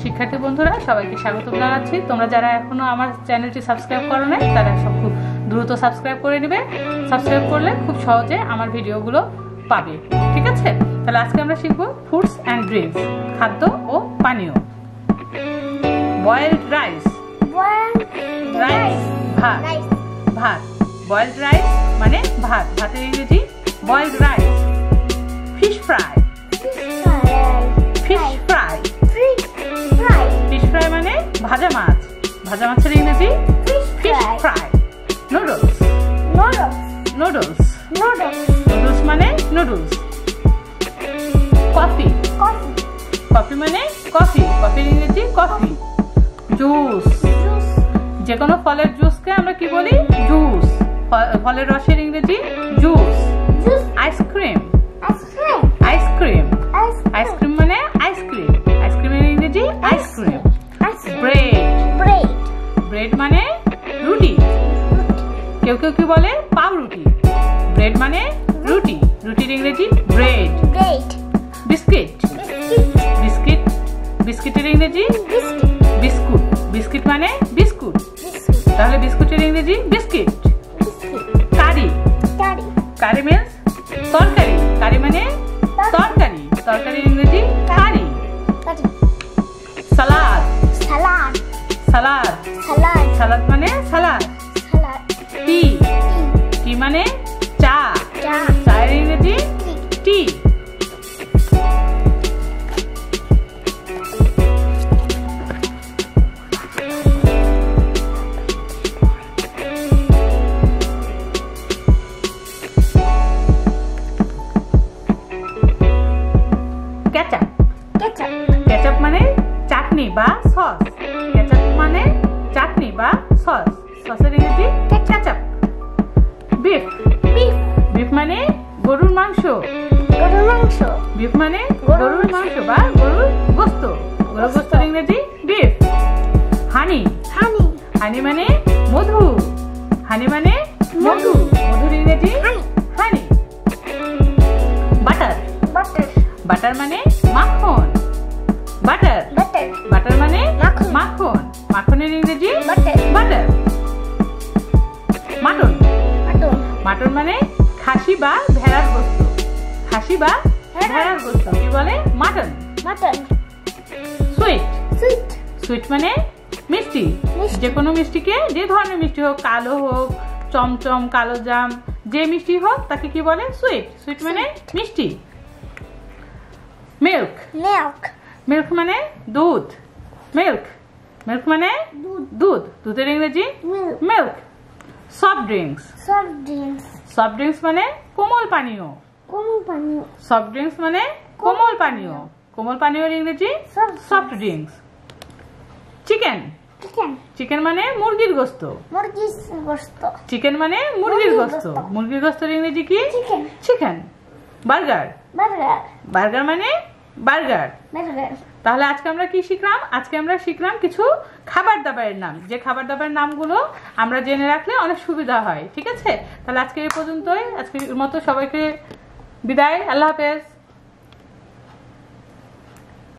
শিক্ষার্থী বন্ধুরা সবাইকে স্বাগত জানাচ্ছি। তোমরা যারা এখনো আমার চ্যানেলটি সাবস্ক্রাইব করো নাই তারা সব খুব দ্রুত সাবস্ক্রাইব করে নেবে। সাবস্ক্রাইব করলে খুব সহজে আমার ভিডিওগুলো পাবে, ঠিক আছে? তাহলে আজকে আমরা শিখবো ফুডস অ্যান্ড ড্রিঙ্কস, খাদ্য ও পানীয়। বয়েলড রাইস, রাইস ভাত, ভাত বয়েলড রাইস মানে ভাত, ভাতের ইংরেজি boiled rice. Fish fry, fish fry, fish fry মানে ভাজা মাছ, ভাজা মাছের ইংরেজি fish fry. Noodles, noodles, noodles মানে নুডলস। কফি, কফি মানে কফি, কফির ইংরেজি কফি। জুস, যে কোনো ফলের জুসকে আমরা কি বলি? জুস। ফলের রসের ইংরেজি জুস। আইসক্রিম, আইসক্রিম, আইসক্রিম মানে আইসক্রিম, আইসক্রিমের ইংরেজি আইসক্রিম। ব্রেড, ব্রেড মানে রুটি, কেউ কেউ কি বলে পাউরুটি। ব্রেড মানে রুটি, রুটির ইংরেজি ব্রেড। বিস্কিট, বিস্কিট, বিস্কিটের ইংরেজি বিস্কুট, বিস্কিট মানে বিস্কুট, তাহলে বিস্কুটের ইংরেজি বিস্কিট। কারি, কারি মিন্স তরকারি, কারি মানে তরকারি, তরকারির ইংরেজি কারি। সালাদ, সালাদ, সালাদ মানে সালাদ। টি, টি মানে চা, চায়ের ইংরেজি টি। কেচাপ, কেচাপ মানে চাটনি বা সস, কেচাপ মানে চাটনি বা সস, সসের ইংরেজি কেচাপ। বিফ, বিফ মানে গরুর মাংস, বিফ মানে গরুর মাংস বা গরুর গোশত, গরুর গোশতের ইংরেজি বিফ। হানি, হানি মানে মধু, হানি মানে মধু, মধুর ইংরেজি হানি। বাটার, বাটার মানে মাখন, বাটার, বাটার মানে মাখন, মাখনের ইংরেজি বাটার। মাটন, মাটন মানে খাসি বা ভেড়ার গোশত, খাসি বা ভেড়ার গোশত কি বলে? মাটন। সুইট, সুইট মানে মিষ্টি, যে কোনো মিষ্টিকে, যে ধরনের মিষ্টি হোক, কালো হোক, চমচম, কালো জাম, যে মিষ্টি হোক তাকে কি বলে? সুইট। সুইট মানে মিষ্টি। মিল্ক, মিল্ক মানে দুধ, মিল্ক, মিল্ক মানে দুধ, দুধের ইংরেজি milk. Soft drinks, soft drinks মানে কোমল পানীয়, সফট ড্রিঙ্কস মানে কোমল পানীয়, কোমল পানীয়ের ইংরেজি সফট ড্রিঙ্কস। চিকেন, চিকেন মানে মুরগির গোশত, চিকেন মানে মুরগির গোশত, মুরগির গোশতের ইংরেজি কি? চিকেন। বার্গার, বার্গার মানে বার্গার। তাহলে আজকে আমরা কি শিখলাম? আজকে আমরা শিখলাম কিছু খাবার দাবারের নাম, যে খাবার দাবারের নামগুলো আমরা জেনে রাখলে অনেক সুবিধা হয়, ঠিক আছে? তাহলে আজকে এই পর্যন্তই, আজকের মতো সবাইকে বিদায়, আল্লাহ হাফেজ।